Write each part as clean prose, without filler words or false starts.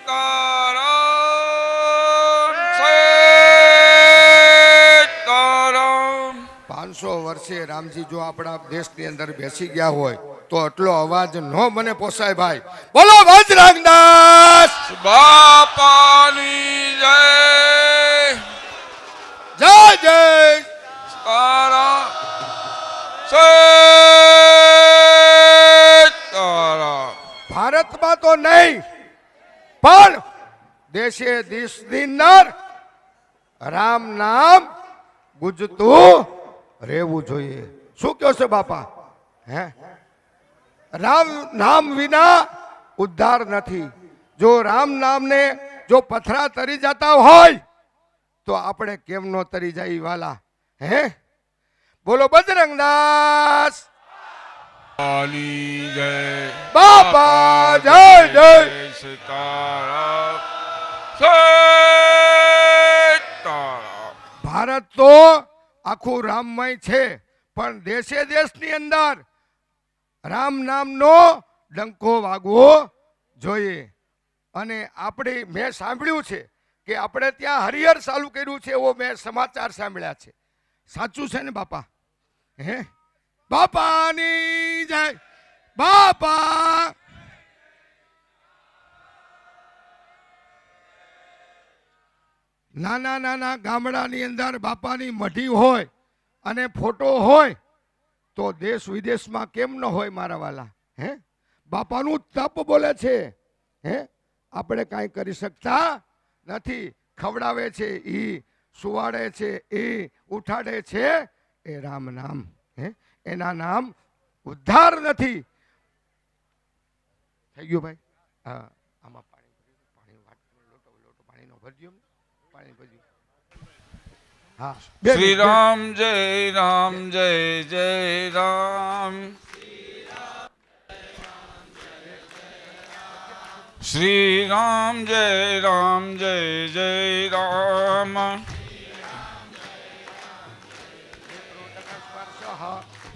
સીતારામ 500 વર્ષે રામજી જો આપણા દેશની અંદર બેસી ગયા હોય તો આટલો અવાજ ન મને પોસાય ભાઈ. બોલો બજરંગદાસ બાપાની જય જય જય. સીતારામ ભારતમાં તો નહીં પણ દેશે દેશની અંદર રામ નામ ગુંજતું રહેવું જોઈએ. શું કહો છો બાપા? હે, રામ નામ વિના ઉદ્ધાર નથી. જો રામ નામને જો પથરા તરી જતા હોય તો આપણે કેમ નો તરી જાય વાલા? હે, બોલો બજરંગદાસ કાલી જય બાપા જય જય. સીતારામ સીતારામ ભારત તો આખું રામમય છે પણ દેશે દેશની અંદર રામ નામનો ડંકો વાગવો જોઈએ. અને આપણે મેં સાંભળ્યું છે કે આપણે ત્યાં હરિહર ચાલુ કર્યું છે એવો મેં સમાચાર સાંભળ્યા છે. સાચું છે ને બાપા? હે, બાપાની જય બાપા. નાના નાના ગામડાની અંદર બાપાની મઢી હોય અને ફોટો હોય તો દેશ વિદેશમાં કેમ ન હોય મારા વાલા? હે, બાપાનું તપ બોલે છે. હે, આપણે કાંઈ કરી શકતા નથી. ખવડાવે છે ઈ, સુવાડે છે ઈ, ઉઠાડે છે એ રામ નામ. હે, એના નામ ઉદ્ધાર નથી. થઈ ગયું ભાઈ? હા, આમાં પાણી લોટો પાણીનો ભરજો. હા, શ્રી રામ જય રામ જય જય રામ શ્રી રામ જય રામ જય જય રામ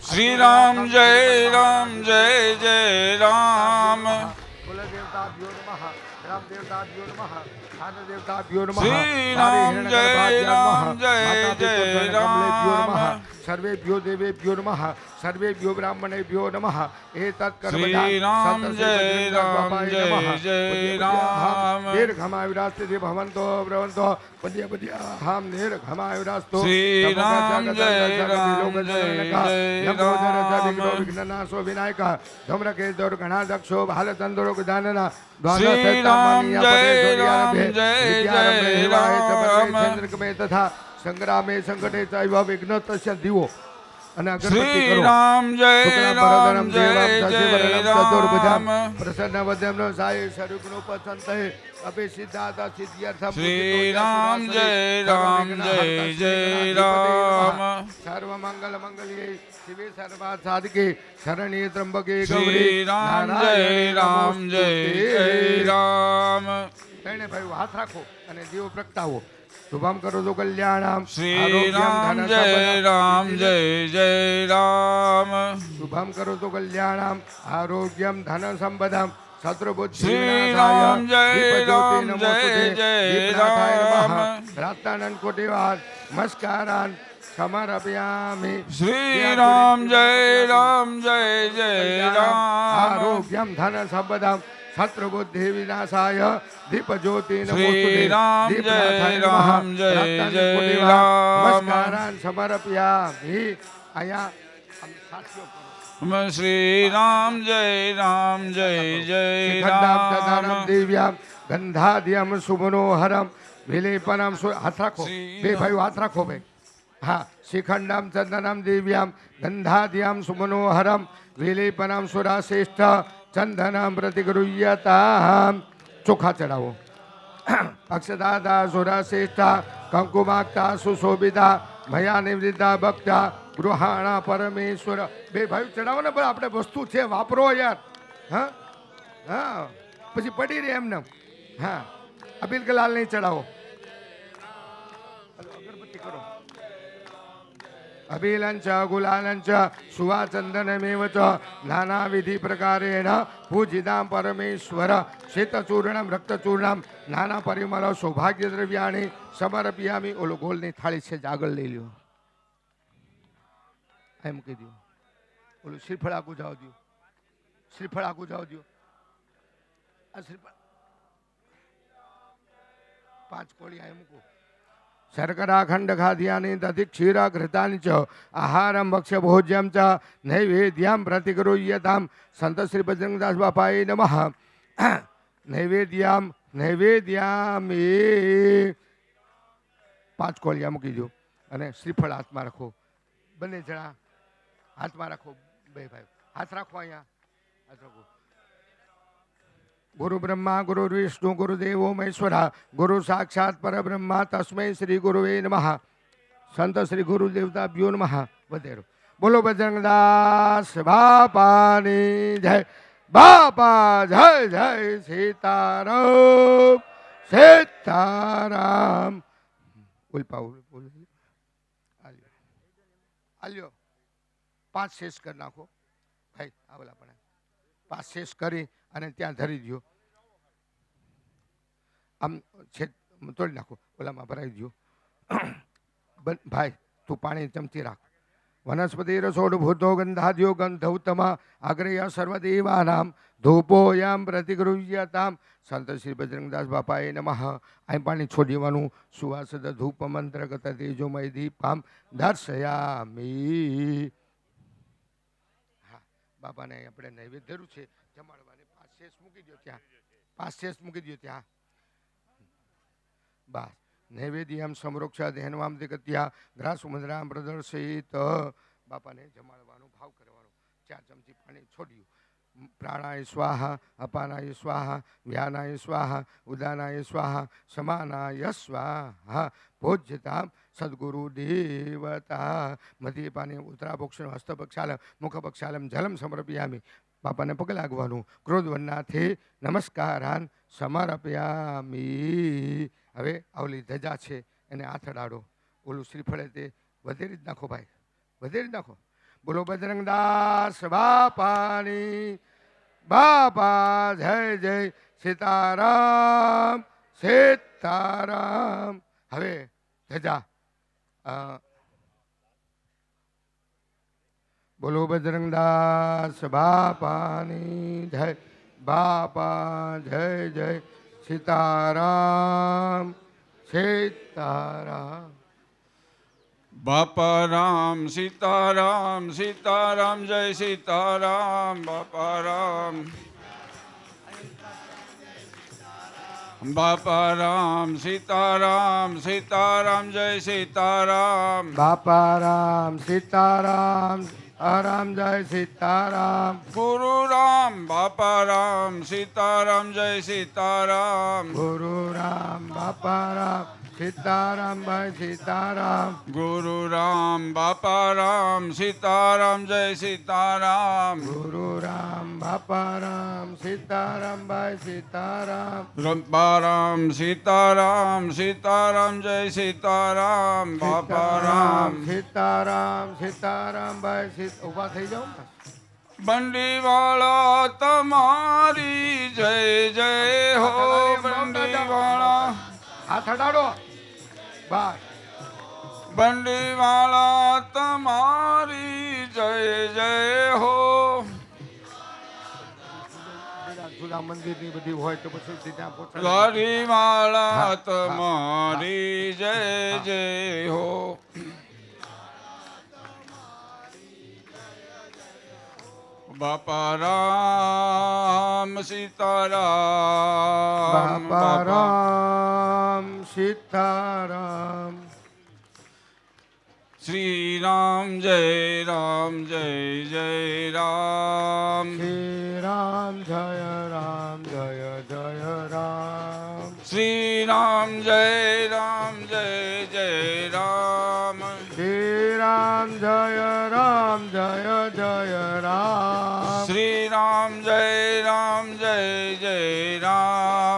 શ્રી રામ જય રામ જય જય રામ કુલ દેવતાભ્યો નમઃ, ગ્રામ દેવતાભ્યો નમઃ, સ્થાન દેવતાભ્યો નમઃ, શ્રી રામ જય રામ જય જય રામ સર્વેભ્યો દેવેભ્યો નમઃ, સર્વેભ્યો બ્રાહ્મણેભ્યો નમઃ. શ્રી રામ જય રામ જય જય રામ દીર્ઘમાયુરાસ્તે ભવંતો ભ્રવંતો પદ્ય પદ્યાહામ દીર્ઘમાયુરાસ્તો. શ્રી રામ જય રામ જય જય રામ વિઘ્નનાશો વિનાયક ધમ્રકે દુર્ગણાદક્ષો ભાલચંદ્રો ગજાનના શ્રી રામ જય રામ જય જય રામ તથા સંગ્રામે સંકટે ચૈવ વિઘ્ન તસ્ય દીવો. અને અગરબત્તી શ્રી કરો. રામ જય રામ જય જય રામ પ્રસન્ન વદ્યમનો સાય સ્વરૂપનો પસંત અભિ સિદ્ધાર્થ સિદ્ધ્યર્થમ. શ્રી રામ જય રામ જય જય રામ સર્વ મંગલ મંગલ્યે શિવે સર્વા સાધકે શરણ્યે ત્રંબકે ગૌરી. શ્રી રામ જય રામ જય જય રામ એને ભાઈ હાથ રાખો અને દીવો પ્રગટાવો. શુભમ કરો તો કલ્યાણમ. શ્રી રામ જય રામ જય જય રામ શુભમ કરો તો કલ્યાણમ આરોગ્યમ ધન સંપદમ શત્રુબુદ્ધિ શ્રી રામ જય રામ જય જય રામ રાતાનંદ કોટિવાર નમસ્કારાન સમર્પયામિ. શ્રી રામ જય રામ જય જય રામ આરોગ્યમ ધન સંપદમ શત્રુબુદ્ધિ વિનાશાય દીપ જ્યોતિ શ્રી રામ જય રામ જય જય રામ નમસ્કારાન સમર્પયામિ. અહીંયા સાથીઓ કરો. શ્રી રામ જય રામ જય જય રામ દિવ્યામ ગંધાદ્યમ સુમનોહરમ વિલેપનમ. હાથ રાખો બે ભાઈઓ, હાથ રાખો ભાઈ. હા, શિખંડમ ચંદનમ દિવ્યામ ગંધાદ્યમ સુમનોહરમ વિલેપનમ સુરાશ્રેષ્ઠ ચંદનમ પ્રતિગૃહ્યતામ. ચોખા ચડાવો. અક્ષદાદા સુરાશ્રેષ્ઠા કંકુમાક્તા સુશોભિતા મયા નિવૃત્તા ભક્તા ગૃહાણા પરમેશ્વર. બે ભાઈ ચડાવો ને, પણ આપણે વસ્તુ છે વાપરો યાર. હા હા, પછી પડી રહે એમને. હા, અબિલ કલાલ નહીં ચડાવો. અગરબત્તી કરો. અભિલંચ ગુલાલંચ સુવાચંદનમેવ ચ નાનાવિધિ પ્રકારેણ પૂજિતાં પરમેશ્વર શ્વેતચૂર્ણમ રક્તચૂર્ણમ નાના પરિમળ સૌભાગ્ય દ્રવ્યાણી સમર્પયામિ. ઓલો ગોળની થાળી છે આગળ લઈ લ્યો, એમ મૂકી દો. ઓલું શ્રીફળ આગું જાવ દો, શ્રીફળ આગું જાવ દો. આ શ્રીફળ 5 કોળી આ મૂકો. શર્કરા ખંડ ખાદ્યાની દધિ ક્ષીરા ઘૃતાની ચ આહારમ ભક્ષ્ય ભોજ્યમ ચ નૈવેદ્યમ પ્રતિગૃહ્યતામ. સંત શ્રી બજરંગદાસ બાપાએ નમઃ. નૈવેદ્યામે 5 કોળિયા મૂકી દો અને શ્રીફળ હાથમાં રાખો. બંને જણા હાથમાં રાખો. બે ભાઈ હાથ રાખો, અહીંયા હાથ રાખો. ગુરુ બ્રહ્મા ગુરુ વિષ્ણુ ગુરુદેવો મહેશ્વરા ગુરુ સાક્ષાત પરબ્રહ્મા તસ્મૈ શ્રી ગુરુવે નમઃ. સંત શ્રી ગુરુ દેવતાભ્યો નમઃ. વધેરો બોલો બજરંગદાસ બાપાની જય. બાપા જય જય સીતારામ સીતારામ. ઉલ્પા આલ્યો 5 શેષ કરી નાખો ભાઈ. આવલા પણ 5 શેષ કરી અને ત્યાં ધરી દો. આમ છે તોડી નાખો, ઓલામાં ભરાઈ દો. ભાઈ તું પાણી ચમચી રાખ. વનસ્પતિ રસોડ ભૂતો ગંધાદ્યો ગંધૌતમ આગ્રહ સર્વદેવાનામ ધૂપોયામ પ્રતિગૃહ્યતામ. સંત શ્રી બજરંગદાસ બાપાએ નમઃ. અહીં પાણી છોડી દેવાનું. સુવાસદ ધૂપ મંત્રગત તેજોમય દીપામ દર્શયામી. હા, બાપાને આપણે નૈવેદ્ય ધર્યું છે જમાડવાને. 5 શેષ મૂકી દો ત્યાં, 5 શેષ મૂકી દો ત્યાં. બસ નૈવેદ્યમ સમરોક્ષા દેહનવામ દિગત્યા ગ્રાસુમંદ્રામ પ્રદર્શિત. બાપાને જમાડવાનો ભાવ કરવાનો. 4 ચમચી પાણી છોડ્યું. પ્રાણાય સ્વાહા અપાનાય સ્વાહા વ્યાનાય સ્વાહા ઉદાનાય સ્વાહા સમાનાય સ્વાહા. ભોજ્યતામ સદગુરુ દેવતા મધ્યપાની ઉત્તરાભોક્ષણ હસ્તપક્ષાલમ મુખપક્ષાલમ જલમ સમર્પયામી. બાપાને પગ લાગવાનું. ક્રોધવન્નાથી નમસ્કારાન સમર્પયામી. હવે આવલી ધજા છે એને હાથ અડાડો. ઓલું શ્રીફળે તે વધેરી જ નાખો ભાઈ, વધેરી જ નાખો. બોલો બજરંગદાસ બાપાની. બાપા જય જય સીતારામ સીતારામ. હવે ધજા બોલો બજરંગદાસ બાપાની જય. બાપા જય જય સીતારામ સીતારામ. બાપા રામ સીતારામ સીતારામ જય સીતારામ. બાપા રામ બાપા રામ સીતારામ સીતારામ જય સીતારામ. બાપા રામ સીતારામ રામ જય સીતારામ. ગુરુ રામ બાપા રામ સીતારામ જય સીતારામ. ગુરુ રામ બાપા રામ સીતારામ ભાઈ સીતારામ. ગુરુ રામ બાપા રામ સીતારામ જય સીતારામ. ગુરુ રામ બાપા રામ સીતારામ ભાઈ સીતારામ. બાપા રામ સીતારામ સીતારામ જય સીતારામ. બાપા રામ સીતારામ સીતારામ ભાઈ ઉભા થઈ જાઓ ને. બંડીવાળા તમારી જય જય હો. બંડીવાળા હાથ અડાડો. બસ બંડીવાળા તમારી જય જય હો. જુદા મંદિરની બધી હોય તો પછી ત્યાં પહોંચાડો. ગાડીવાળા તમારી જય જય હો. બાપા રામ સીતારામ. બાપા રામ સીતારામ. શ્રી રામ જય રામ જય જય રામ. શ્રી રામ જય રામ જય જય રામ. શ્રી રામ જય રામ જય જય રામ. શ્રી રામ જય રામ જય જય રામ. શ્રી રામ જય રામ જય જય રામ.